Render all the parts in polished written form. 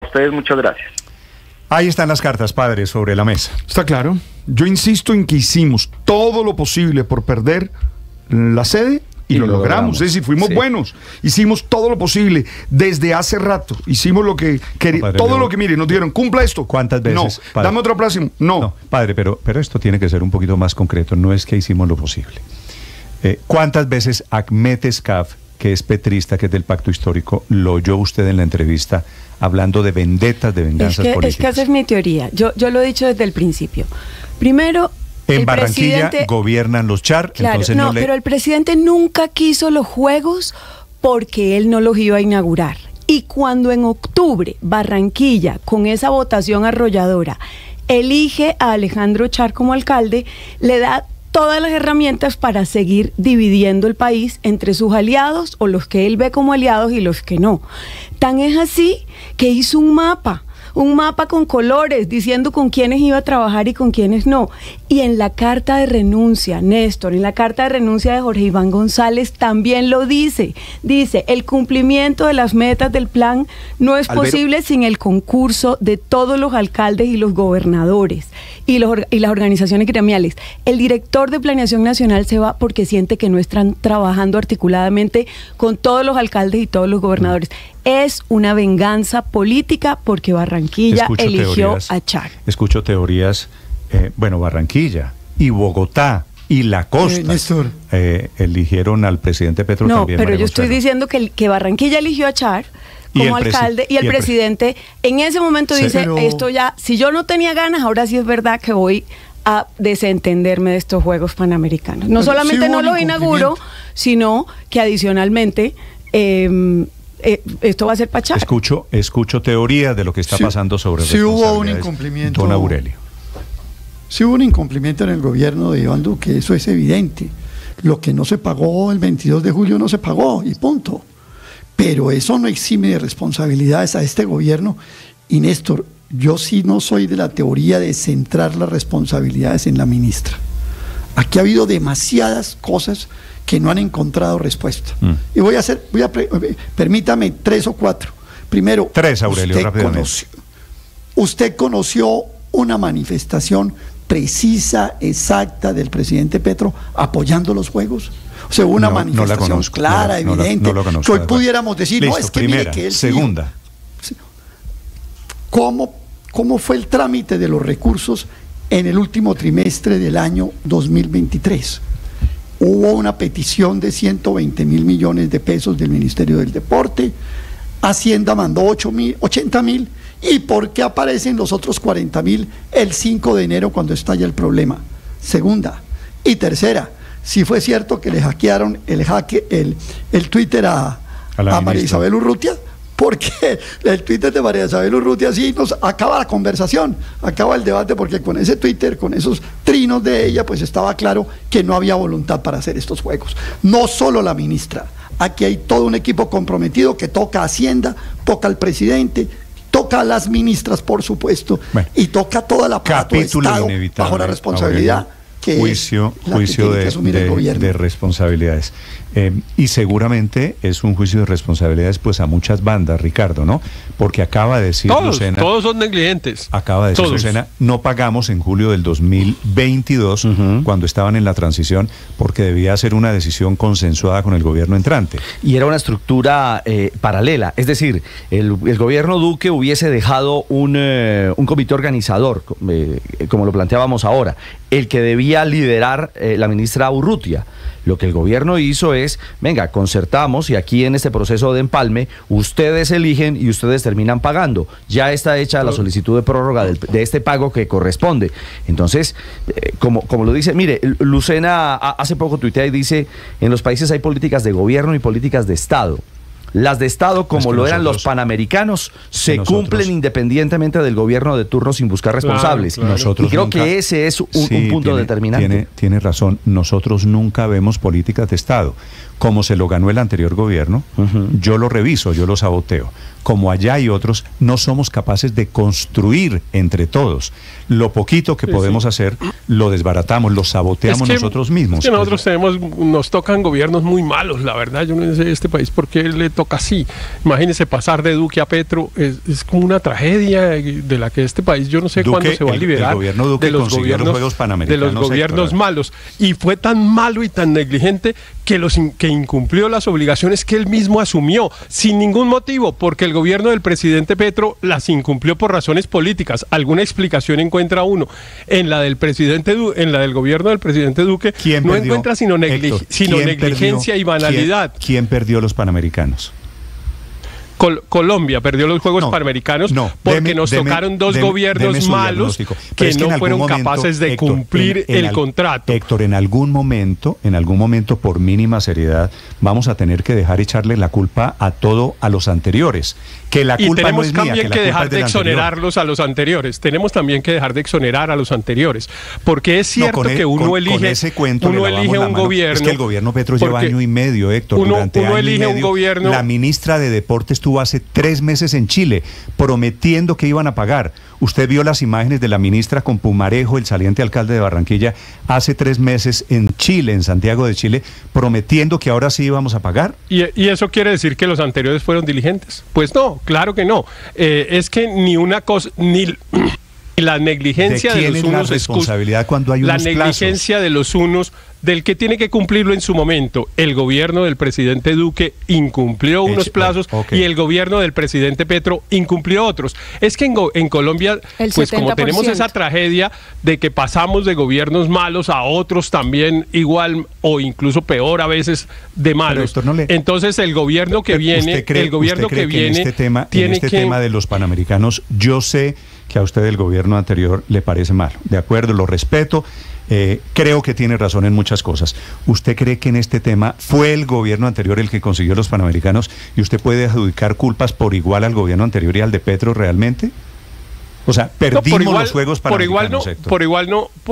ustedes muchas gracias. Ahí están las cartas, padre, sobre la mesa. Está claro. Yo insisto en que hicimos todo lo posible por perder la sede y lo logramos. Es decir, fuimos buenos. Hicimos todo lo posible desde hace rato. Hicimos lo que queríamos. Todo lo que, mire, nos dijeron, cumpla esto. ¿Cuántas veces? No. Padre, dame otro plazo. No, padre, pero esto tiene que ser un poquito más concreto. No es que hicimos lo posible. ¿Cuántas veces Ahmed Escaf, que es petrista, que es del Pacto Histórico, lo oyó usted en la entrevista hablando de vendetas, de venganzas políticas? Es que esa es mi teoría. Yo lo he dicho desde el principio. Primero, en Barranquilla gobiernan los Char, claro, entonces pero el presidente nunca quiso los Juegos porque él no los iba a inaugurar. Y cuando en octubre Barranquilla, con esa votación arrolladora, elige a Alejandro Char como alcalde, le da todas las herramientas para seguir dividiendo el país entre sus aliados o los que él ve como aliados y los que no. Tan es así que hizo un mapa con colores, diciendo con quiénes iba a trabajar y con quiénes no. Y en la carta de renuncia, Néstor, en la carta de renuncia de Jorge Iván González también lo dice. Dice, el cumplimiento de las metas del plan no es posible sin el concurso de todos los alcaldes y los gobernadores y las organizaciones gremiales. El director de Planeación Nacional se va porque siente que no están trabajando articuladamente con todos los alcaldes y todos los gobernadores. Es una venganza política porque Barranquilla eligió a Char. Escucho teorías, Barranquilla y Bogotá y la costa eligieron al presidente Petro también. No, pero yo estoy diciendo que Barranquilla eligió a Char como alcalde y el presidente en ese momento dice, esto ya, si yo no tenía ganas, ahora sí es verdad que voy a desentenderme de estos Juegos Panamericanos. No solamente no los inauguro, sino que adicionalmente esto va a ser para Char. Escucho teorías de lo que está pasando sobre hubo un incumplimiento, don Aurelio. Sí hubo un incumplimiento en el gobierno de Iván Duque, eso es evidente. Lo que no se pagó el 22 de julio no se pagó y punto. Pero eso no exime de responsabilidades a este gobierno. Y Néstor, yo sí no soy de la teoría de centrar las responsabilidades en la ministra. Aquí ha habido demasiadas cosas que no han encontrado respuesta. Y permítame 3 o 4. Primero, 3, Aurelio, rápidamente. Usted conoció una manifestación precisa, exacta del presidente Petro apoyando los Juegos. O sea, una manifestación clara, evidente, que hoy pudiéramos decir, listo, no, es que primera, mire que él segunda. ¿Cómo fue el trámite de los recursos en el último trimestre del año 2023? Hubo una petición de 120 mil millones de pesos del Ministerio del Deporte, Hacienda mandó 80 mil, ¿y por qué aparecen los otros 40 mil el 5 de enero cuando estalla el problema? Segunda. Y tercera, si fue cierto que le hackearon el Twitter a María Isabel Urrutia, porque el Twitter de María Isabel Urrutia sí nos acaba la conversación, acaba el debate, porque con ese Twitter, con esos trinos de ella, pues estaba claro que no había voluntad para hacer estos Juegos. No solo la ministra, aquí hay todo un equipo comprometido que toca a Hacienda, toca al presidente, toca a las ministras, por supuesto, y toca toda la aparato de Estado bajo la responsabilidad que juicio de responsabilidades. Y seguramente es un juicio de responsabilidades pues a muchas bandas, Ricardo, ¿no? Porque acaba de decir Lucena... Todos son negligentes. Acaba de decir Lucena, no pagamos en julio del 2022, cuando estaban en la transición, porque debía ser una decisión consensuada con el gobierno entrante. Y era una estructura paralela, es decir, el gobierno Duque hubiese dejado un comité organizador, como lo planteábamos ahora, el que debía liderar la ministra Urrutia. Lo que el gobierno hizo es, venga, concertamos y aquí en este proceso de empalme, ustedes eligen y ustedes terminan pagando. Ya está hecha la solicitud de prórroga de este pago que corresponde. Entonces, como lo dice, mire, Lucena hace poco tuitea y dice, en los países hay políticas de gobierno y políticas de Estado. Las de Estado, como lo eran los panamericanos, se cumplen independientemente del gobierno de turno sin buscar responsables. Claro. Y creo que ese es un punto determinante. Tiene razón. Nosotros nunca vemos políticas de Estado. Como se lo ganó el anterior gobierno, yo lo reviso, yo lo saboteo. como allá hay otros, no somos capaces de construir entre todos. Lo poquito que podemos hacer, lo desbaratamos, lo saboteamos nosotros mismos. Es que nosotros nos tocan gobiernos muy malos, la verdad. Yo no sé este país por qué le toca así. Imagínense pasar de Duque a Petro, es como una tragedia de la que este país, yo no sé cuándo se va a liberar. El gobierno Duque de los gobiernos, los Juegos Panamericanos, de los gobiernos malos. Y fue tan malo y tan negligente que incumplió las obligaciones que él mismo asumió, sin ningún motivo, porque el gobierno del presidente Petro las incumplió por razones políticas. Alguna explicación encuentra uno. En la del gobierno del presidente Duque no encuentra sino negligencia y banalidad. ¿Quién perdió los Panamericanos? Colombia perdió los Juegos Panamericanos porque nos tocaron dos gobiernos malos que no fueron capaces de cumplir el contrato. Héctor, en algún momento, por mínima seriedad, vamos a tener que dejar echarle la culpa a los anteriores. Que la culpa no es mía, también que dejar de exonerarlos a los anteriores. Tenemos también que dejar de exonerar a los anteriores. Porque es cierto que uno elige un gobierno. Es que el gobierno Petro lleva año y medio, Héctor. Durante año y medio, un gobierno. La ministra de Deportes estuvo hace 3 meses en Chile prometiendo que iban a pagar. Usted vio las imágenes de la ministra con Pumarejo, el saliente alcalde de Barranquilla, hace 3 meses en Chile, en Santiago de Chile, prometiendo que ahora sí íbamos a pagar. ¿Y eso quiere decir que los anteriores fueron diligentes? Pues no, claro que no. Es que ni una cosa, ni la negligencia de los unos, la responsabilidad cuando hay unos la negligencia plazos de los unos, del que tiene que cumplirlo en su momento. El gobierno del presidente Duque incumplió unos plazos y el gobierno del presidente Petro incumplió otros. Es que en Colombia, pues como tenemos esa tragedia de que pasamos de gobiernos malos a otros también igual o incluso peor a veces de malos. Entonces el gobierno que viene, en este tema de los Panamericanos, yo sé que a usted el gobierno anterior le parece malo. De acuerdo, lo respeto. Creo que tiene razón en muchas cosas. ¿Usted cree que en este tema fue el gobierno anterior el que consiguió los Panamericanos y usted puede adjudicar culpas por igual al gobierno anterior y al de Petro realmente? O sea, perdimos los Juegos Panamericanos. Por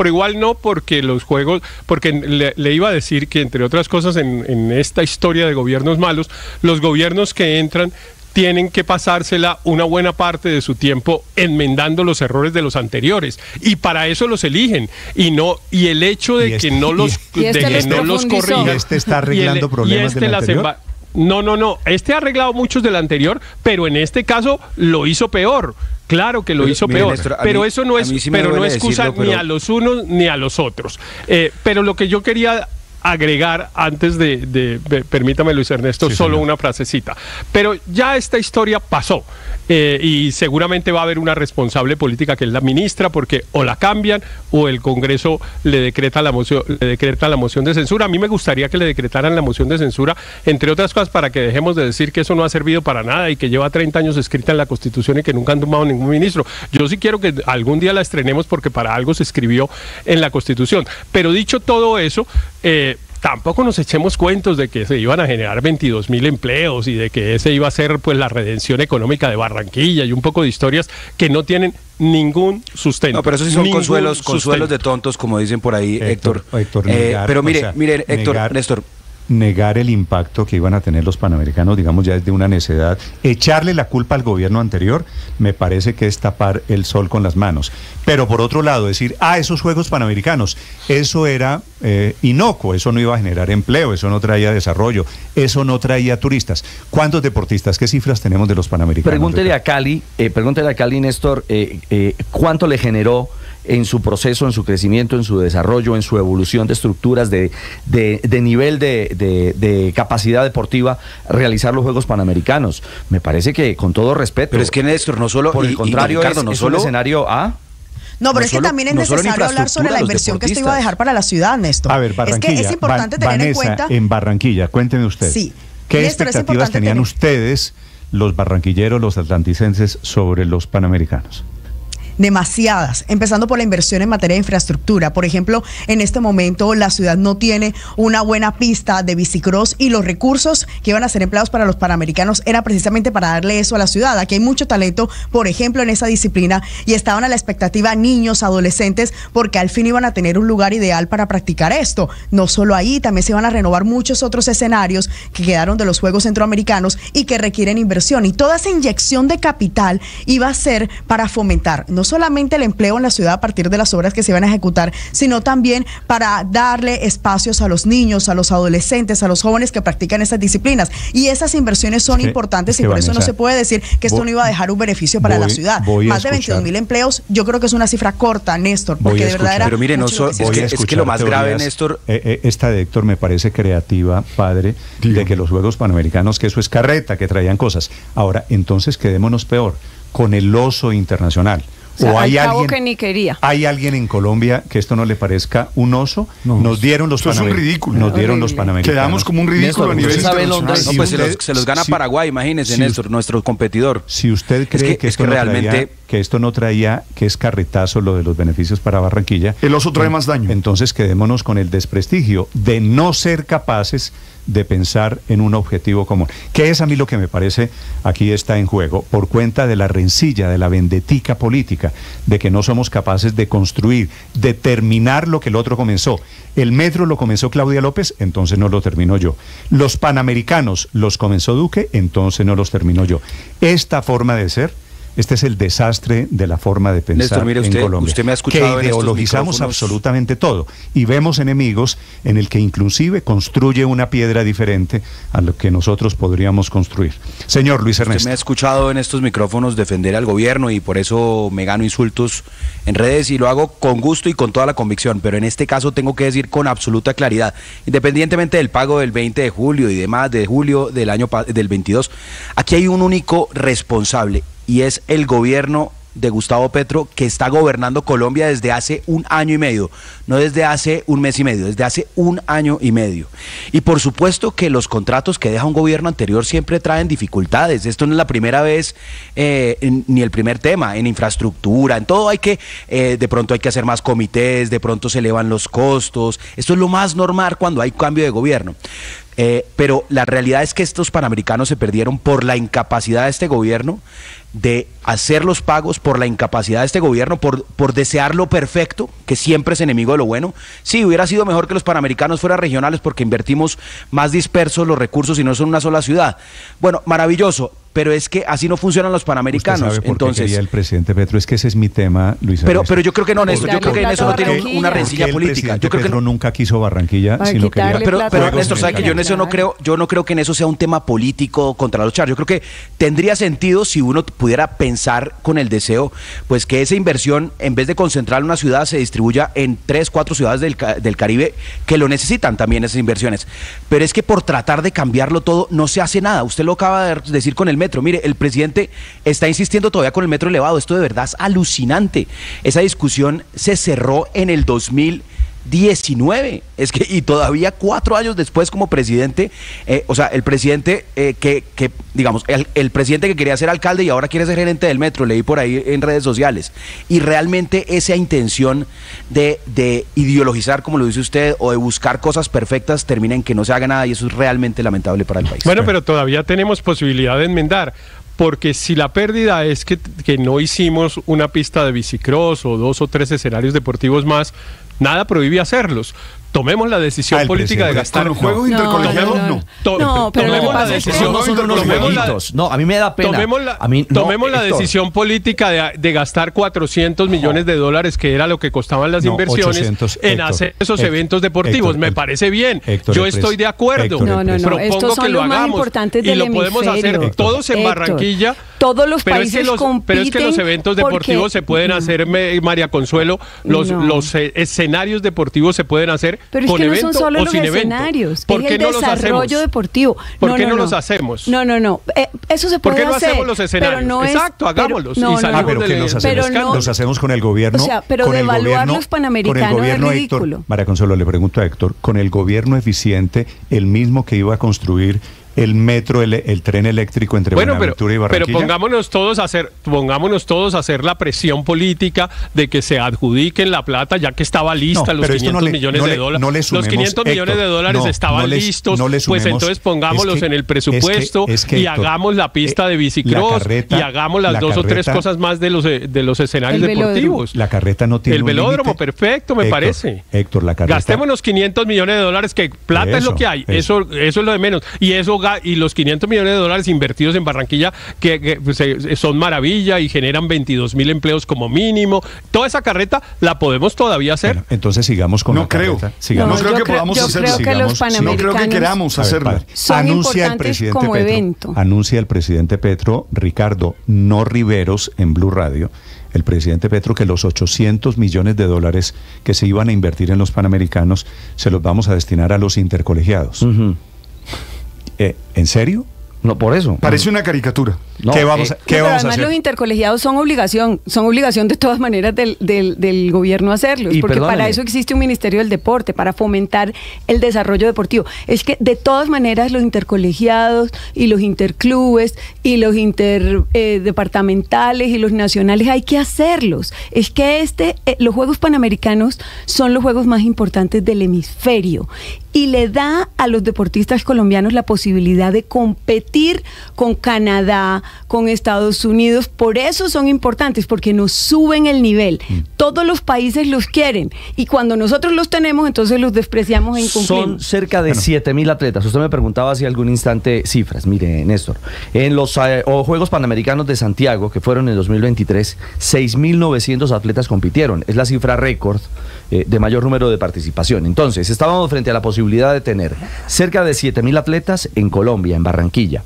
igual no, porque los Juegos, porque le iba a decir que entre otras cosas en esta historia de gobiernos malos, los gobiernos que entran tienen que pasársela una buena parte de su tiempo enmendando los errores de los anteriores, y para eso los eligen, y el hecho de que no los corrijan. Este está arreglando problemas del anterior. No, este ha arreglado muchos del anterior, pero en este caso lo hizo peor. Claro que lo hizo peor, Néstor, pero eso no es, pero no excusa ni a los unos ni a los otros. Pero lo que yo quería agregar antes permítame, Luis Ernesto, solo una frasecita. Pero ya esta historia pasó y seguramente va a haber una responsable política que es la ministra, porque o la cambian o el Congreso le decreta la moción de censura. A mí me gustaría que le decretaran la moción de censura, entre otras cosas, para que dejemos de decir que eso no ha servido para nada y que lleva 30 años escrita en la Constitución y que nunca han tomado ningún ministro. Yo sí quiero que algún día la estrenemos porque para algo se escribió en la Constitución. Pero dicho todo eso, tampoco nos echemos cuentos de que se iban a generar 22.000 empleos y de que ese iba a ser pues la redención económica de Barranquilla y un poco de historias que no tienen ningún sustento. No, pero eso sí son consuelos de tontos, como dicen por ahí, Héctor. Pero mire, Héctor, Néstor. Negar el impacto que iban a tener los Panamericanos, digamos, ya es de una necedad. Echarle la culpa al gobierno anterior me parece que es tapar el sol con las manos. Pero por otro lado, decir, esos Juegos Panamericanos, eso era inocuo, eso no iba a generar empleo, eso no traía desarrollo, eso no traía turistas. ¿Cuántos deportistas, qué cifras tenemos de los Panamericanos? Pregúntele a Cali, Néstor, ¿cuánto le generó en su proceso, en su crecimiento, en su desarrollo, en su evolución de estructuras, de nivel de capacidad deportiva, realizar los Juegos Panamericanos? Me parece que, con todo respeto... Pero es que, Néstor, no solo... Por el contrario, Ricardo, es un escenario A... No, pero es que también es necesario hablar sobre la inversión que esto iba a dejar para la ciudad, Néstor. A ver, Barranquilla, es que es importante tener en cuenta... en Barranquilla, cuénteme usted. Sí. ¿Qué expectativas tenían ustedes, los barranquilleros, los atlanticenses, sobre los Panamericanos? demasiadas, empezando por la inversión en materia de infraestructura. Por ejemplo, en este momento la ciudad no tiene una buena pista de bicicross y los recursos que iban a ser empleados para los Panamericanos era precisamente para darle eso a la ciudad. Aquí hay mucho talento, por ejemplo, en esa disciplina, y estaban a la expectativa niños, adolescentes, porque al fin iban a tener un lugar ideal para practicar esto. No solo ahí, también se van a renovar muchos otros escenarios que quedaron de los Juegos Centroamericanos y que requieren inversión. Y toda esa inyección de capital iba a ser para fomentar no solamente el empleo en la ciudad a partir de las obras que se iban a ejecutar, sino también para darle espacios a los niños, a los adolescentes, a los jóvenes que practican estas disciplinas. Y esas inversiones son importantes, y por eso no se puede decir que esto no iba a dejar un beneficio para la ciudad. Más de 22.000 empleos, yo creo que es una cifra corta, Néstor, porque de verdad era... Pero mire, es que lo más grave, Néstor... Esta de Héctor me parece creativa, padre, de que los Juegos Panamericanos, que eso es carreta, que traían cosas. Ahora, entonces quedémonos peor, con el oso internacional. O hay alguien que ni quería. ¿Hay alguien en Colombia que esto no le parezca un oso? No, nos dieron los Panamericanos. Es un ridículo. Nos dieron los Panamericanos. Quedamos como un ridículo a nivel internacional. No, pues se los gana Paraguay, imagínese, Néstor, nuestro competidor. Si usted cree que esto no traía, que es carretazo lo de los beneficios para Barranquilla, el oso trae más daño. Entonces quedémonos con el desprestigio de no ser capaces de pensar en un objetivo común. Que es a mí lo que me parece aquí está en juego, por cuenta de la rencilla, de la vendetica política, de que no somos capaces de construir, de terminar lo que el otro comenzó. El metro lo comenzó Claudia López, entonces no lo termino yo. Los Panamericanos los comenzó Duque, entonces no los termino yo. Esta forma de ser... Este es el desastre de la forma de pensar, Néstor, en Colombia. Usted me ha escuchado, que ideologizamos absolutamente todo y vemos enemigos en el que inclusive construye una piedra diferente a lo que nosotros podríamos construir. Señor Luis Ernesto. Usted me ha escuchado en estos micrófonos defender al gobierno y por eso me gano insultos en redes y lo hago con gusto y con toda la convicción, pero en este caso tengo que decir con absoluta claridad, independientemente del pago del 20 de julio y demás, de julio del año del 22, aquí hay un único responsable, y es el gobierno de Gustavo Petro, que está gobernando Colombia desde hace 1 año y medio, no desde hace 1 mes y medio, desde hace 1 año y medio. Y por supuesto que los contratos que deja un gobierno anterior siempre traen dificultades. Esto no es la primera vez, ni el primer tema, en infraestructura, en todo hay que, de pronto hay que hacer más comités, de pronto se elevan los costos. Esto es lo más normal cuando hay cambio de gobierno. Pero la realidad es que estos Panamericanos se perdieron por la incapacidad de este gobierno de hacer los pagos, por la incapacidad de este gobierno, por desear lo perfecto, que siempre es enemigo de lo bueno. Sí, hubiera sido mejor que los Panamericanos fueran regionales porque invertimos más dispersos los recursos y no son una sola ciudad. Bueno, maravilloso, pero es que así no funcionan los Panamericanos. ¿Usted sabe por entonces qué quería el presidente Petro? Es que ese es mi tema, Luis Ernesto. Pero yo creo que no, Néstor, yo creo que en eso no tiene una rencilla política. Yo creo que Petro nunca quiso Barranquilla, sino quería... Pero Néstor, ¿sabe que yo no creo que en eso sea un tema político contra los charros? Yo creo que tendría sentido si uno pudiera pensar con el deseo, pues que esa inversión, en vez de concentrar en una ciudad, se distribuya en 3, 4 ciudades del Caribe que lo necesitan también esas inversiones. Pero es que por tratar de cambiarlo todo no se hace nada. Usted lo acaba de decir con el metro. Mire, el presidente está insistiendo todavía con el metro elevado. Esto de verdad es alucinante. Esa discusión se cerró en el 2019, es que, y todavía 4 años después como presidente, o sea, el presidente digamos, el presidente que quería ser alcalde y ahora quiere ser gerente del metro, leí por ahí en redes sociales, y realmente esa intención de ideologizar, como lo dice usted, o de buscar cosas perfectas, termina en que no se haga nada, y eso es realmente lamentable para el país. Bueno, pero todavía tenemos posibilidad de enmendar, porque si la pérdida es que no hicimos una pista de bicicross o 2 o 3 escenarios deportivos más, nada prohíbe hacerlos. Tomemos la decisión política de gastar. Con los juegos intercolombianos no, pero tomemos la decisión. No, a mí me da pena. Tomemos la decisión política de gastar $400 millones, que era lo que costaban las inversiones, 800, en hacer esos eventos deportivos. Me parece bien. Yo estoy de acuerdo. Propongo que lo hagamos y lo podemos hacer todos en Barranquilla. Todos los países compiten. Pero es que los eventos deportivos se pueden hacer, María Consuelo, los escenarios deportivos se pueden hacer con evento o sin evento. Pero es que no son solo los escenarios, es el desarrollo deportivo. ¿Por qué no los hacemos? No. Eso se puede hacer. ¿Por qué no hacemos los escenarios? Exacto, hagámoslos. Pero ¿qué nos hacemos? Los hacemos con el gobierno. O sea, pero devaluar los Panamericanos es ridículo. María Consuelo, le pregunto a Héctor, con el gobierno eficiente, el mismo que iba a construir el metro, el tren eléctrico entre Buenaventura y Barranquilla. Pero pongámonos todos a hacer la presión política de que se adjudiquen la plata, ya que estaba lista los 500 millones de dólares. Los 500 millones de dólares estaban listos, pues entonces pongámoslos en el presupuesto y hagamos la pista de bicicross y hagamos las dos o tres cosas más de los escenarios deportivos. La carreta no tiene el velódromo, perfecto, me parece. Héctor, la carreta. Gastémonos 500 millones de dólares, que plata es lo que hay, eso es lo de menos. Y los 500 millones de dólares invertidos en Barranquilla, que son maravilla y generan 22.000 empleos como mínimo. Toda esa carreta la podemos todavía hacer. Bueno, entonces sigamos con la carreta. No creo que podamos hacerlo. No creo que queramos hacerlo. Anuncia el presidente Petro. Evento. Anuncia el presidente Petro, Ricardo, no Riveros, en Blue Radio. El presidente Petro, que los 800 millones de dólares que se iban a invertir en los Panamericanos se los vamos a destinar a los intercolegiados. ¿En serio? No, por eso. Parece una caricatura. No, ¿Qué vamos a además hacer? Los intercolegiados son obligación de todas maneras del gobierno hacerlos, porque para eso existe un Ministerio del Deporte, para fomentar el desarrollo deportivo. Es que de todas maneras los intercolegiados y los interclubes y los interdepartamentales y los nacionales hay que hacerlos. Es que los Juegos Panamericanos son los juegos más importantes del hemisferio y le da a los deportistas colombianos la posibilidad de competir con Canadá, con Estados Unidos. Por eso son importantes, porque nos suben el nivel. Todos los países los quieren y cuando nosotros los tenemos, entonces los despreciamos e incumplimos. Son cerca de 7.000 atletas. Usted me preguntaba hace algún instante cifras. Mire, Néstor, en los Juegos Panamericanos de Santiago, que fueron en 2023, 6.900 atletas compitieron. Es la cifra récord de mayor número de participación. Entonces, estábamos frente a la posibilidad de tener cerca de 7.000 atletas en Colombia, en Barranquilla.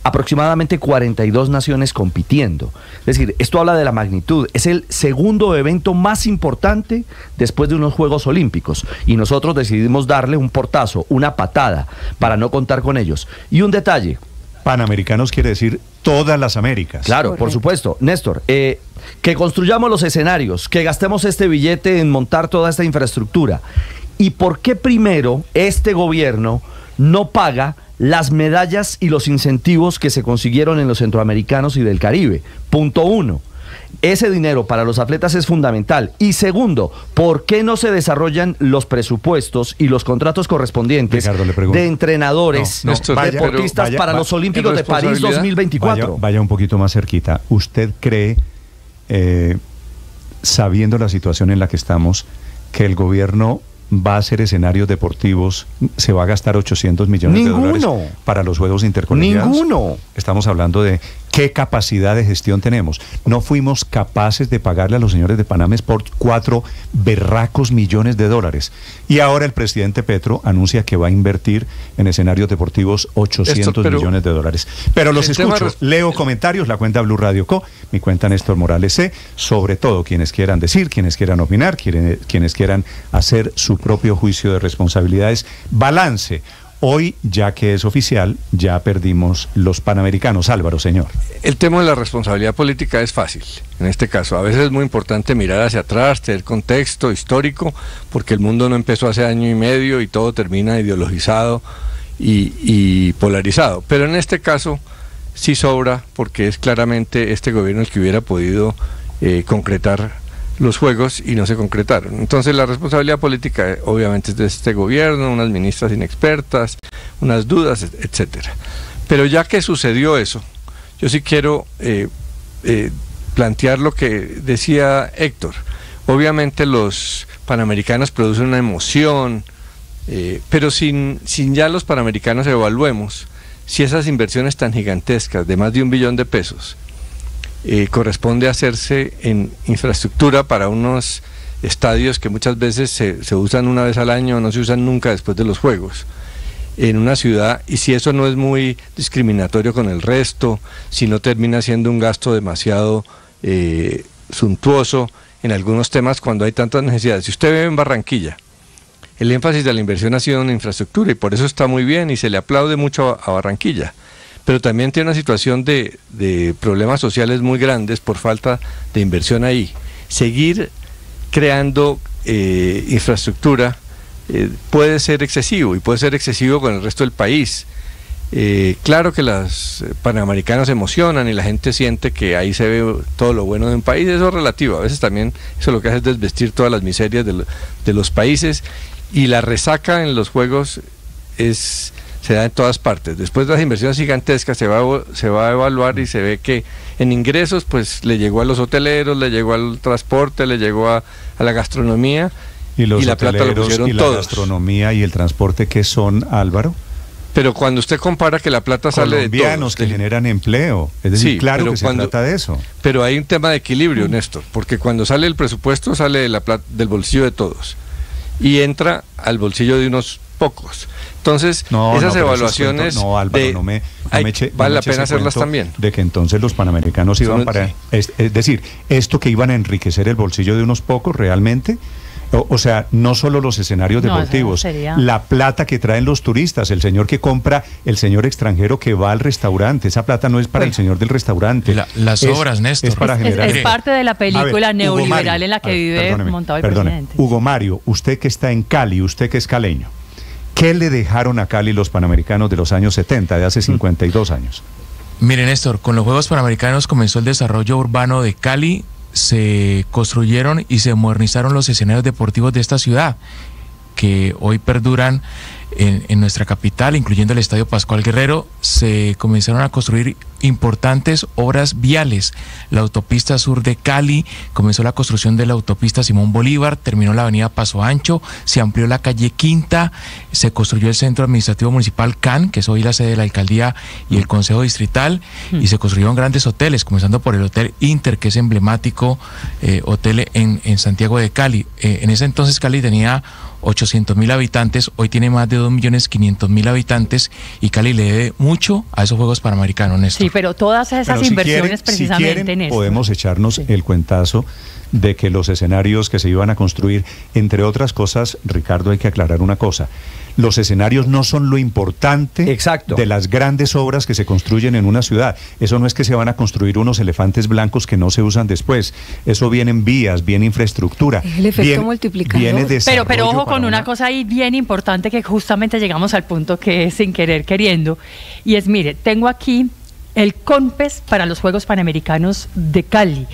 Aproximadamente 42 naciones compitiendo. Es decir, esto habla de la magnitud. Es el segundo evento más importante después de unos Juegos Olímpicos. Y nosotros decidimos darle un portazo, una patada, para no contar con ellos. Y un detalle. Panamericanos quiere decir todas las Américas. Claro, correcto. Por supuesto. Néstor, que construyamos los escenarios, que gastemos este billete en montar toda esta infraestructura. ¿Y por qué primero este gobierno no paga las medallas y los incentivos que se consiguieron en los centroamericanos y del Caribe? Punto 1. Ese dinero para los atletas es fundamental. Y segundo, ¿por qué no se desarrollan los presupuestos y los contratos correspondientes de entrenadores, deportistas para los Olímpicos de París 2024? Vaya un poquito más cerquita. ¿Usted cree, sabiendo la situación en la que estamos, que el gobierno va a hacer escenarios deportivos, se va a gastar 800 millones de dólares para los Juegos Intercolegiados? Ninguno. Estamos hablando de qué capacidad de gestión tenemos. No fuimos capaces de pagarle a los señores de Panamá Sport 4 berracos millones de dólares. Y ahora el presidente Petro anuncia que va a invertir en escenarios deportivos 800 millones de dólares. Pero los escucho, leo comentarios, la cuenta Blue Radio Co, mi cuenta Néstor Morales C, sobre todo quienes quieran decir, quienes quieran opinar, quienes quieran hacer su propio juicio de responsabilidades. Balance. Hoy, ya que es oficial, ya perdimos los Panamericanos. Álvaro, señor. El tema de la responsabilidad política es fácil, en este caso. A veces es muy importante mirar hacia atrás, tener contexto histórico, porque el mundo no empezó hace año y medio y todo termina ideologizado y polarizado. Pero en este caso sí sobra, porque es claramente este gobierno el que hubiera podido concretar los juegos y no se concretaron. Entonces la responsabilidad política obviamente es de este gobierno, unas ministras inexpertas, unas dudas, etcétera. Pero ya que sucedió eso, yo sí quiero plantear lo que decía Héctor. Obviamente los Panamericanos producen una emoción, pero sin ya los Panamericanos evaluemos si esas inversiones tan gigantescas de más de $1 billón corresponde hacerse en infraestructura para unos estadios que muchas veces se usan una vez al año, no se usan nunca después de los Juegos, en una ciudad, y si eso no es muy discriminatorio con el resto, si no termina siendo un gasto demasiado suntuoso en algunos temas cuando hay tantas necesidades. Si usted ve en Barranquilla, el énfasis de la inversión ha sido en infraestructura y por eso está muy bien y se le aplaude mucho a Barranquilla. Pero también tiene una situación de problemas sociales muy grandes por falta de inversión ahí. Seguir creando infraestructura puede ser excesivo, y puede ser excesivo con el resto del país. Claro que las panamericanas se emocionan y la gente siente que ahí se ve todo lo bueno de un país, eso es relativo, a veces también eso lo que hace es desvestir todas las miserias de los países, y la resaca en los juegos se da en todas partes. Después de las inversiones gigantescas se va a evaluar y se ve que en ingresos pues le llegó a los hoteleros, le llegó al transporte, le llegó a la gastronomía, y la plata lo pusieron y la todos. gastronomía y el transporte, ¿qué son, Álvaro? Pero cuando usted compara que la plata sale de todos, colombianos que generan empleo, es decir, sí, claro que se trata de eso. Pero hay un tema de equilibrio, Néstor, porque cuando sale el presupuesto sale de del bolsillo de todos y entra al bolsillo de unos pocos. Entonces, esas evaluaciones vale la pena hacerlas también. De que entonces los panamericanos iban para... Es decir, esto que iban a enriquecer el bolsillo de unos pocos realmente... O sea, no solo los escenarios deportivos, la plata que traen los turistas, el señor que compra, el señor extranjero que va al restaurante, esa plata no es para el señor del restaurante. Las obras, Néstor. Es para generar... Es parte de la película neoliberal en la que vive montado el presidente. Hugo Mario, usted que está en Cali, usted que es caleño, ¿qué le dejaron a Cali los panamericanos de los años 70, de hace 52 años? Mire, Néstor, con los Juegos Panamericanos comenzó el desarrollo urbano de Cali. Se construyeron y se modernizaron los escenarios deportivos de esta ciudad, que hoy perduran en nuestra capital, incluyendo el Estadio Pascual Guerrero. Se comenzaron a construir importantes obras viales. La autopista sur de Cali, comenzó la construcción de la autopista Simón Bolívar, terminó la avenida Paso Ancho, se amplió la calle Quinta, se construyó el Centro Administrativo Municipal CAN, que es hoy la sede de la alcaldía y el Consejo Distrital, y se construyeron grandes hoteles, comenzando por el Hotel Inter, que es emblemático hotel en Santiago de Cali. En ese entonces Cali tenía 800.000 habitantes, hoy tiene más de 2.500.000 habitantes, y Cali le debe mucho a esos Juegos Panamericanos, Néstor. Sí, pero todas esas inversiones precisamente, Néstor, podemos echarnos el cuentazo de que los escenarios que se iban a construir, entre otras cosas, Ricardo, hay que aclarar una cosa: los escenarios no son lo importante de las grandes obras que se construyen en una ciudad. Eso no es que se van a construir unos elefantes blancos que no se usan después. Eso viene en vías, viene infraestructura. El efecto multiplicador. Pero ojo con una cosa ahí bien importante, que justamente llegamos al punto que es sin querer queriendo, y es, mire, tengo aquí el CONPES para los Juegos Panamericanos de Cali,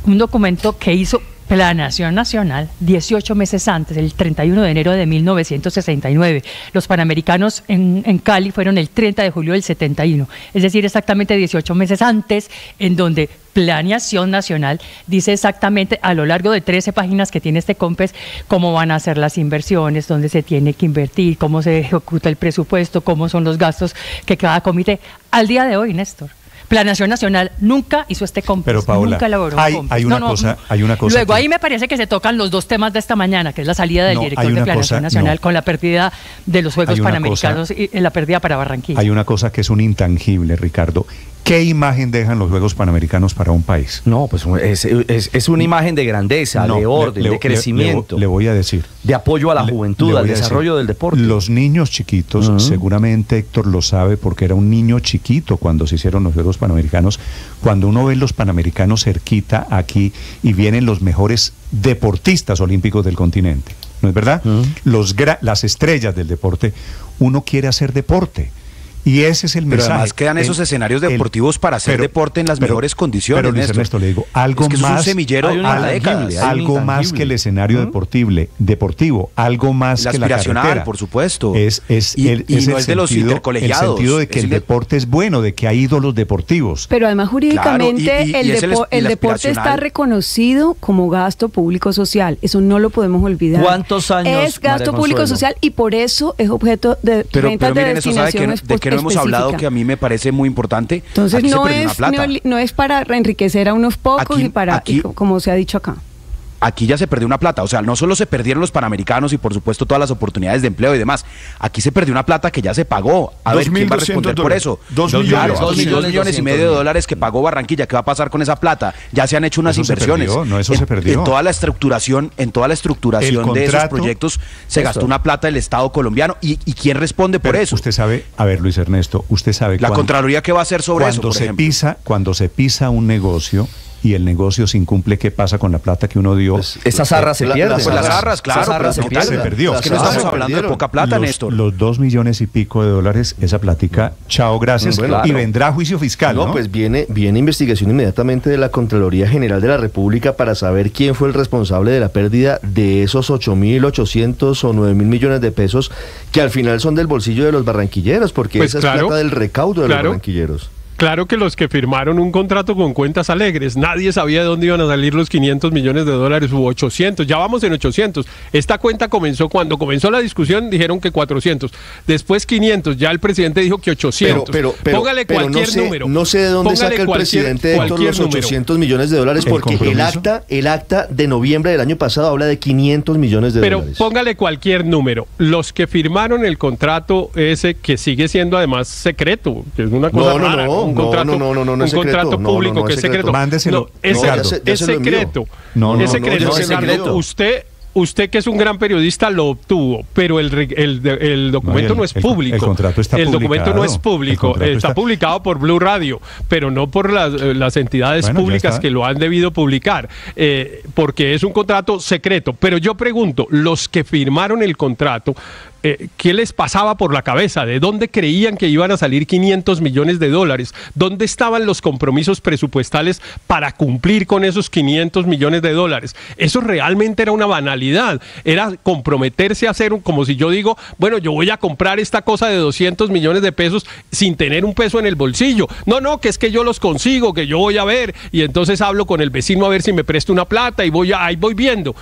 un documento que hizo Planación Nacional 18 meses antes, el 31 de enero de 1969. Los Panamericanos en Cali fueron el 30 de julio del 71, es decir, exactamente 18 meses antes, en donde Planeación Nacional dice exactamente, a lo largo de 13 páginas que tiene este CONPES, cómo van a ser las inversiones, dónde se tiene que invertir, cómo se ejecuta el presupuesto, cómo son los gastos que cada comité. Al día de hoy, Néstor, Planación Nacional nunca hizo este CONPES. Pero Paola, nunca elaboró un CONPES. Hay una cosa. Luego ahí me parece que se tocan los dos temas de esta mañana, que es la salida del director de Planación Nacional con la pérdida de los Juegos Panamericanos y la pérdida para Barranquilla. Hay una cosa que es un intangible, Ricardo. ¿Qué imagen dejan los Juegos Panamericanos para un país? No, pues es una imagen de grandeza, de orden, de crecimiento. Le voy a decir. De apoyo a la juventud, al desarrollo del deporte. Los niños chiquitos, seguramente Héctor lo sabe porque era un niño chiquito cuando se hicieron los Juegos Panamericanos. Cuando uno ve los Panamericanos cerquita aquí y vienen los mejores deportistas olímpicos del continente, ¿no es verdad? Las estrellas del deporte, uno quiere hacer deporte. Y ese es el mensaje. Pero además quedan esos escenarios deportivos para hacer deporte en las mejores condiciones. Pero Luis Ernesto, le digo, algo es que más, es un semillero algo más que el escenario deportivo, algo más que la carretera, por supuesto. Y no es de los intercolegiados. El sentido de que el deporte es bueno, de que hay ídolos deportivos. Pero además jurídicamente el deporte está reconocido como gasto público social. Eso no lo podemos olvidar. ¿Cuántos años? Es gasto público social y por eso es objeto de rentas de destinaciones. ¿De qué no hemos hablado, que a mí me parece muy importante? Entonces no es para enriquecer a unos pocos como se ha dicho acá. Aquí ya se perdió una plata, o sea, no solo se perdieron los Panamericanos y por supuesto todas las oportunidades de empleo y demás, aquí se perdió una plata que ya se pagó. A ver, ¿quién va a responder por eso? 2 millones y medio de dólares que pagó Barranquilla. ¿Qué va a pasar con esa plata? Ya se han hecho unas inversiones. Se perdió. En toda la estructuración de esos proyectos se gastó una plata del Estado colombiano. ¿Y quién responde por eso? Usted sabe, a ver, Luis Ernesto, usted sabe la Contraloría, ¿qué va a hacer sobre eso, por ejemplo? Cuando se pisa un negocio, y el negocio se incumple, ¿qué pasa con la plata que uno dio? Pues esas arras se pierden. Pues las arras, claro, se perdió. Es que no estamos hablando de poca plata, Néstor. Los 2 millones y pico de dólares, esa plática, chao, gracias, y vendrá juicio fiscal, ¿no? Pues viene investigación inmediatamente de la Contraloría General de la República para saber quién fue el responsable de la pérdida de esos 8.800 o 9.000 millones de pesos que al final son del bolsillo de los barranquilleros, porque Pues esa es plata del recaudo de los barranquilleros. Claro que los que firmaron un contrato con cuentas alegres, nadie sabía de dónde iban a salir los 500 millones de dólares u 800, ya vamos en 800. Esta cuenta comenzó, cuando comenzó la discusión dijeron que 400, después 500, ya el presidente dijo que 800. Pero póngale cualquier número. No sé de dónde saca el presidente Héctor los 800 millones de dólares, porque el acta de noviembre del año pasado habla de 500 millones de dólares. Pero póngale cualquier número. Los que firmaron el contrato ese, que sigue siendo además secreto, que es una cosa rara. Un contrato público que es secreto. Mándeselo. Es secreto. Es secreto. Usted que es un gran periodista lo obtuvo, pero el documento no es público. El contrato está publicado. El documento no es público. Está publicado por Blue Radio, pero no por las entidades públicas que lo han debido publicar, porque es un contrato secreto. Pero yo pregunto, los que firmaron el contrato, ¿qué les pasaba por la cabeza? ¿De dónde creían que iban a salir 500 millones de dólares? ¿Dónde estaban los compromisos presupuestales para cumplir con esos 500 millones de dólares? Eso realmente era una banalidad. Era comprometerse a hacer, como si yo digo, bueno, yo voy a comprar esta cosa de 200 millones de pesos sin tener un peso en el bolsillo. No, que es que yo los consigo, que yo voy a ver, y entonces hablo con el vecino a ver si me presta una plata y ahí voy viendo.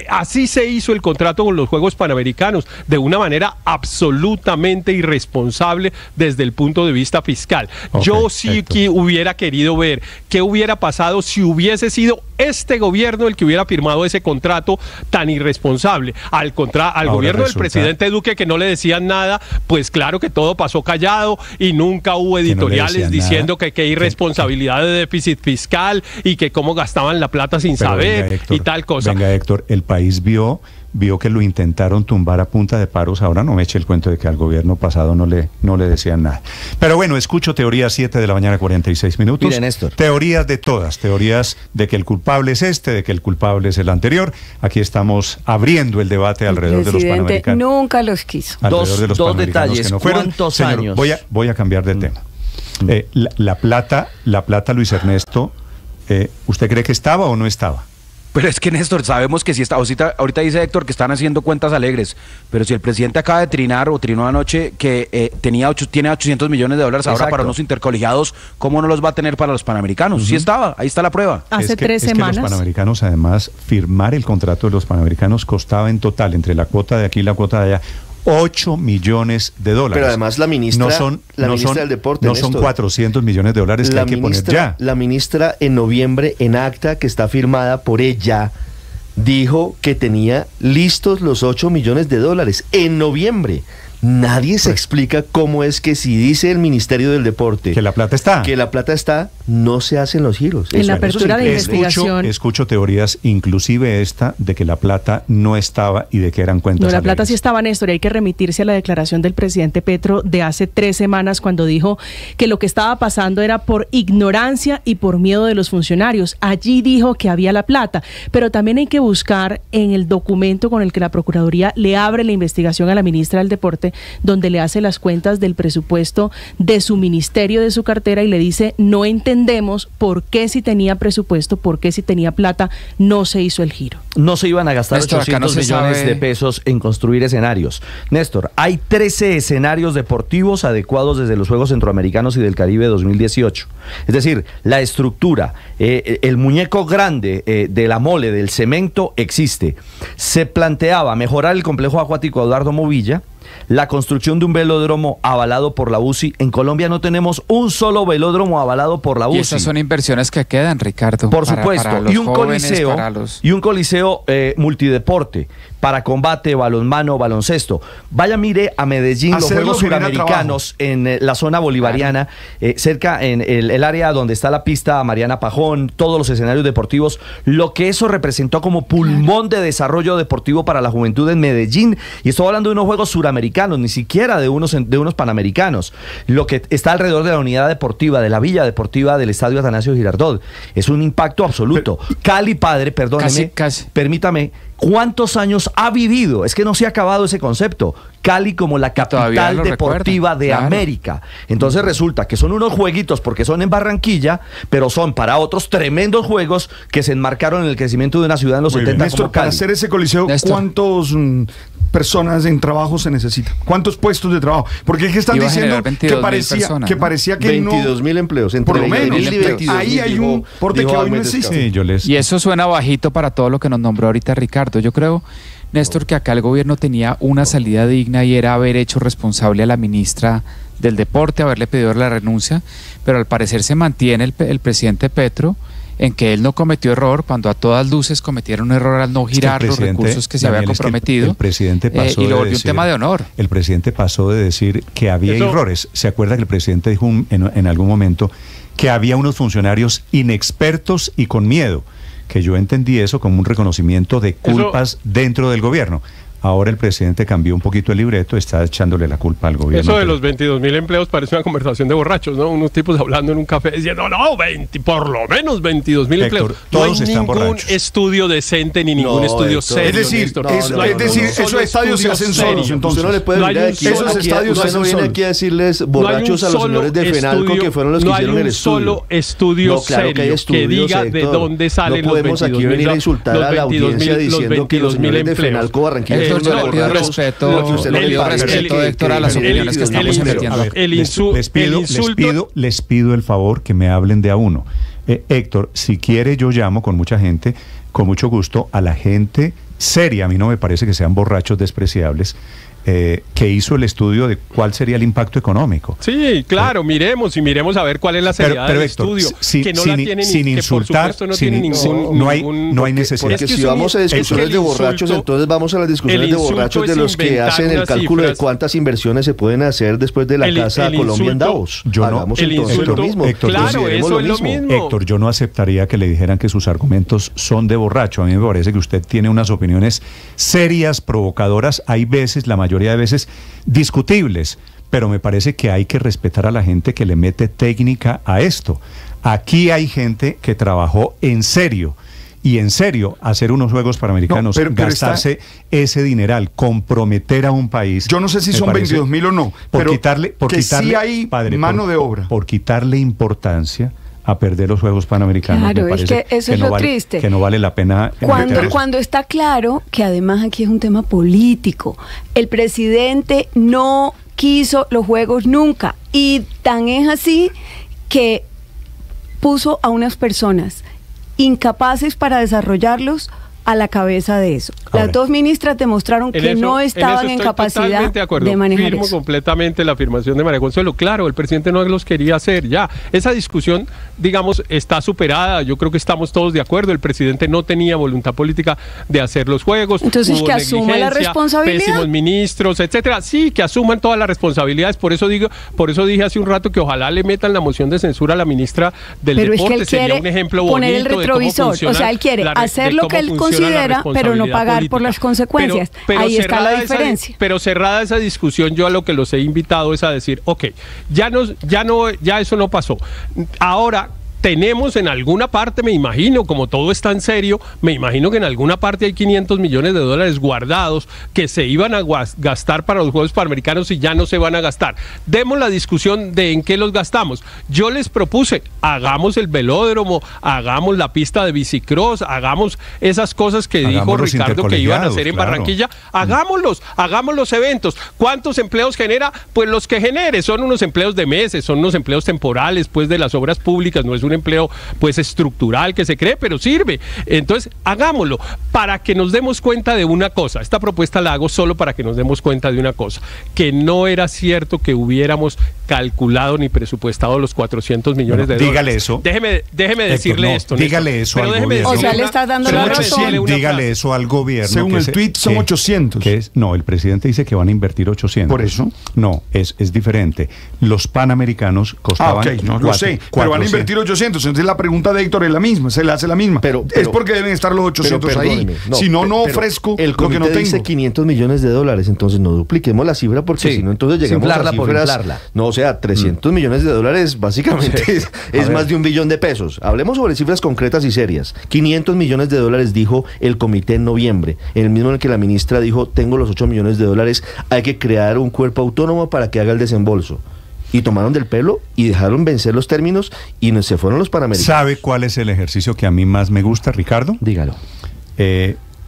Así se hizo el contrato con los Juegos Panamericanos, de una manera absolutamente irresponsable desde el punto de vista fiscal. Yo sí que hubiera querido ver qué hubiera pasado si hubiese sido este gobierno el que hubiera firmado ese contrato tan irresponsable. Al gobierno del presidente Duque, que no le decían nada, pues claro que todo pasó callado y nunca hubo editoriales diciendo que qué irresponsabilidad de déficit fiscal y que cómo gastaban la plata sin saber, y tal cosa. Venga, Héctor, el país vio que lo intentaron tumbar a punta de paros. Ahora no me eche el cuento de que al gobierno pasado no le decían nada. Pero bueno, escucho teorías 7 de la mañana, 46 minutos. Mire, Néstor. Teorías de todas. Teorías de que el culpable es de que el culpable es el anterior. Aquí estamos abriendo el debate alrededor de los panamericanos. Nunca los quiso. Dos detalles. Que no fueron. ¿Cuántos Señor, años? Voy a cambiar de tema. La plata, Luis Ernesto, ¿usted cree que estaba o no estaba? Pero es que, Néstor, sabemos que si está, ahorita dice Héctor que están haciendo cuentas alegres, pero si el presidente acaba de trinar o trinó anoche que tiene 800 millones de dólares ahora para unos intercolegiados, ¿cómo no los va a tener para los Panamericanos? Sí estaba, ahí está la prueba. Hace 3 semanas. Que los Panamericanos, además, firmar el contrato de los Panamericanos costaba en total, entre la cuota de aquí y la cuota de allá, 8 millones de dólares. Pero además la ministra del Deporte, no son 400 millones de dólares que hay que poner ya. La ministra en noviembre, en acta que está firmada por ella, dijo que tenía listos los 8 millones de dólares en noviembre. Nadie se explica cómo es que si dice el Ministerio del Deporte que la plata está, no se hacen los giros. En la apertura de investigación. Escucho teorías, inclusive esta, de que la plata no estaba y de que eran cuentas la alegres. plata sí estaba, Néstor, y hay que remitirse a la declaración del presidente Petro de hace 3 semanas, cuando dijo que lo que estaba pasando era por ignorancia y por miedo de los funcionarios. Allí dijo que había la plata, pero también hay que buscar en el documento con el que la Procuraduría le abre la investigación a la ministra del Deporte, donde le hace las cuentas del presupuesto de su ministerio, de su cartera, y le dice: no entendemos por qué, si tenía presupuesto, por qué, si tenía plata, no se hizo el giro. No se iban a gastar Néstor, 800 millones de pesos en construir escenarios. Néstor, hay 13 escenarios deportivos adecuados desde los Juegos Centroamericanos y del Caribe 2018. Es decir, la estructura, el muñeco grande de la mole, del cemento, existe. Se planteaba mejorar el complejo acuático Eduardo Movilla, la construcción de un velódromo avalado por la UCI. En Colombia no tenemos un solo velódromo avalado por la UCI. Y esas son inversiones que quedan, Ricardo. Por supuesto. Y un coliseo multideporte para combate, balonmano, baloncesto. Vaya, mire a Medellín, los Juegos Suramericanos en la zona bolivariana, cerca en el área donde está la pista Mariana Pajón, todos los escenarios deportivos, lo que eso representó como pulmón de desarrollo deportivo para la juventud en Medellín. Y estoy hablando de unos Juegos Suramericanos, ni siquiera de unos Panamericanos. Lo que está alrededor de la unidad deportiva, de la villa deportiva del Estadio Atanasio Girardot, es un impacto absoluto. Cali, padre, perdóneme, permítame, ¿cuántos años ha vivido? Es que no se ha acabado ese concepto. Cali como la capital deportiva de América. Entonces resulta que son unos jueguitos porque son en Barranquilla, pero son para otros tremendos juegos que se enmarcaron en el crecimiento de una ciudad en los 70 Néstor, como Cali. para hacer ese coliseo, ¿cuántos personas en trabajo se necesitan? ¿Cuántos puestos de trabajo? Porque es que están diciendo que parecía que 22.000 empleos. Por lo menos. Ahí hay un porte que hoy no existe. Y eso suena bajito para todo lo que nos nombró ahorita Ricardo. Yo creo, Néstor, que acá el gobierno tenía una salida digna y era haber hecho responsable a la ministra del Deporte, haberle pedido la renuncia, pero al parecer se mantiene el presidente Petro en que él no cometió error cuando a todas luces cometieron un error al no girar los recursos que se había comprometido. El presidente pasó y lo volvió de un tema de honor. El presidente pasó de decir que había errores. ¿Se acuerda que el presidente dijo en algún momento que había unos funcionarios inexpertos y con miedo? Que yo entendí eso como un reconocimiento de culpas dentro del gobierno. Ahora el presidente cambió un poquito el libreto, está echándole la culpa al gobierno. Eso de los 22.000 empleos parece una conversación de borrachos, ¿no? Unos tipos hablando en un café diciendo, no, por lo menos 22.000 empleos. Todos no hay ningún estudio decente ni ningún estudio serio. Es decir, esos estadios se hacen solos. Entonces no le puede venir aquí, esos estadios se viene aquí a decirles borrachos a los señores de FENALCO que fueron los que hicieron el estudio. No hay un solo estudio serio que diga de dónde salen los 22.000. No podemos aquí venir a insultar a la audiencia diciendo que los señores de FENALCO Barranquilla le pido respeto, Héctor, a las opiniones que estamos emitiendo. Les pido el favor que me hablen de a uno. Héctor, si quiere yo llamo con mucha gente, con mucho gusto, a la gente seria. A mí no me parece que sean borrachos despreciables. Que hizo el estudio de cuál sería el impacto económico. Sí, claro, miremos a ver cuál es la seriedad del estudio. Que no la tiene sin insultar, no hay necesidad. Porque si vamos a discusiones de borrachos, entonces vamos a las discusiones de borrachos de los que hacen el cálculo de cuántas inversiones se pueden hacer después de la Casa Colombia en Davos. Hagamos entonces lo mismo. Claro, eso es lo mismo. Héctor, yo no aceptaría que le dijeran que sus argumentos son de borracho. A mí me parece que usted tiene unas opiniones serias, provocadoras. Hay veces, la mayoría de veces discutibles, pero me parece que hay que respetar a la gente que le mete técnica a esto. Aquí hay gente que trabajó en serio, y en serio, hacer unos Juegos Panamericanos, gastarse ese dineral, comprometer a un país. Yo no sé si son 22.000 o no, pero sí hay mano de obra. Por quitarle importancia a perder los Juegos Panamericanos. Claro, es que eso es lo triste. Que no vale la pena. Cuando está claro que además aquí es un tema político. El presidente no quiso los Juegos nunca. Y tan es así que puso a unas personas incapaces para desarrollarlos a la cabeza de eso. Las dos ministras demostraron que no estaban en capacidad de manejar eso. Firmo completamente la afirmación de María Consuelo. Claro, el presidente no los quería hacer ya. Esa discusión, digamos, está superada. Yo creo que estamos todos de acuerdo. El presidente no tenía voluntad política de hacer los Juegos. Entonces, que asuma la responsabilidad. Pésimos ministros, etcétera. Sí, que asuman todas las responsabilidades. Por eso dije hace un rato que ojalá le metan la moción de censura a la ministra del Deporte. Es que él sería un ejemplo poner bonito el retrovisor. O sea, él quiere hacer lo que él considera, pero no pagar por las consecuencias. Pero ahí está la diferencia. Pero cerrada esa discusión, yo a lo que los he invitado es a decir, ok, ya eso no pasó. Ahora tenemos en alguna parte, me imagino, como todo está en serio, me imagino que en alguna parte hay 500 millones de dólares guardados que se iban a gastar para los Juegos Panamericanos y ya no se van a gastar. Demos la discusión de en qué los gastamos. Yo les propuse, hagamos el velódromo, hagamos la pista de bicicross, hagamos esas cosas que dijo Ricardo que iban a hacer en Barranquilla, hagamos los eventos. ¿Cuántos empleos genera? Pues los que genere, son unos empleos de meses, son unos empleos temporales, pues de las obras públicas, no es un empleo pues estructural que se cree, pero sirve. Entonces, hagámoslo para que nos demos cuenta de una cosa. Esta propuesta la hago solo para que nos demos cuenta de una cosa, que no era cierto que hubiéramos calculado ni presupuestado los 400 millones de dólares. Dígale eso. Déjeme decirle esto. Dígale eso al gobierno. O sea, le estás dando la razón. Dígale eso al gobierno. Según el tweet son 800. No, el presidente dice que van a invertir 800. ¿Por eso? No, es diferente. Los panamericanos costaban... no lo sé, pero van a invertir 800. Entonces la pregunta de Héctor es la misma, se le hace la misma. Pero es porque deben estar los 800 ahí. Si no ofrezco lo que no tengo. Dice 500 millones de dólares, entonces no dupliquemos la cifra porque si no, entonces llegamos a cifras... No, o sea, 300 millones de dólares básicamente es más de $1 billón de pesos. Hablemos sobre cifras concretas y serias. 500 millones de dólares dijo el comité en noviembre, en el mismo en el que la ministra dijo, tengo los 8 millones de dólares, hay que crear un cuerpo autónomo para que haga el desembolso. Y tomaron del pelo y dejaron vencer los términos y se fueron los panamericanos. ¿Sabe cuál es el ejercicio que a mí más me gusta, Ricardo? Dígalo.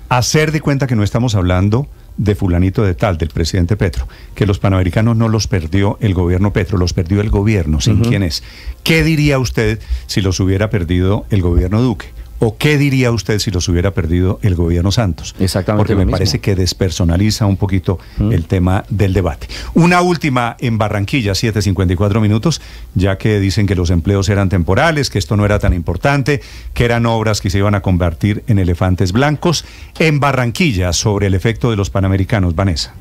Hacer de cuenta que no estamos hablando de fulanito de tal, del presidente Petro, que los panamericanos no los perdió el gobierno Petro, los perdió el gobierno, sin quién es. ¿Qué diría usted si los hubiera perdido el gobierno Duque? ¿O qué diría usted si los hubiera perdido el gobierno Santos? Exactamente. Porque me parece que despersonaliza un poquito el tema del debate. Una última en Barranquilla, 7:54 minutos, ya que dicen que los empleos eran temporales, que esto no era tan importante, que eran obras que se iban a convertir en elefantes blancos. En Barranquilla, sobre el efecto de los panamericanos, Vanessa.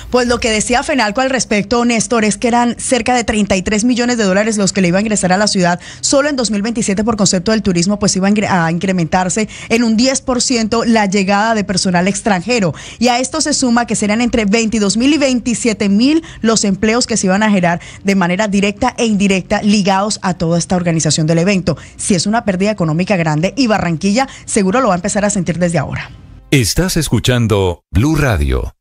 Pues lo que decía Fenalco al respecto, Néstor, es que eran cerca de 33 millones de dólares los que le iba a ingresar a la ciudad. Solo en 2027, por concepto del turismo, pues iba a incrementarse en un 10% la llegada de personal extranjero. Y a esto se suma que serán entre 22.000 y 27.000 los empleos que se iban a generar de manera directa e indirecta ligados a toda esta organización del evento. Si es una pérdida económica grande, y Barranquilla seguro lo va a empezar a sentir desde ahora. Estás escuchando Blue Radio.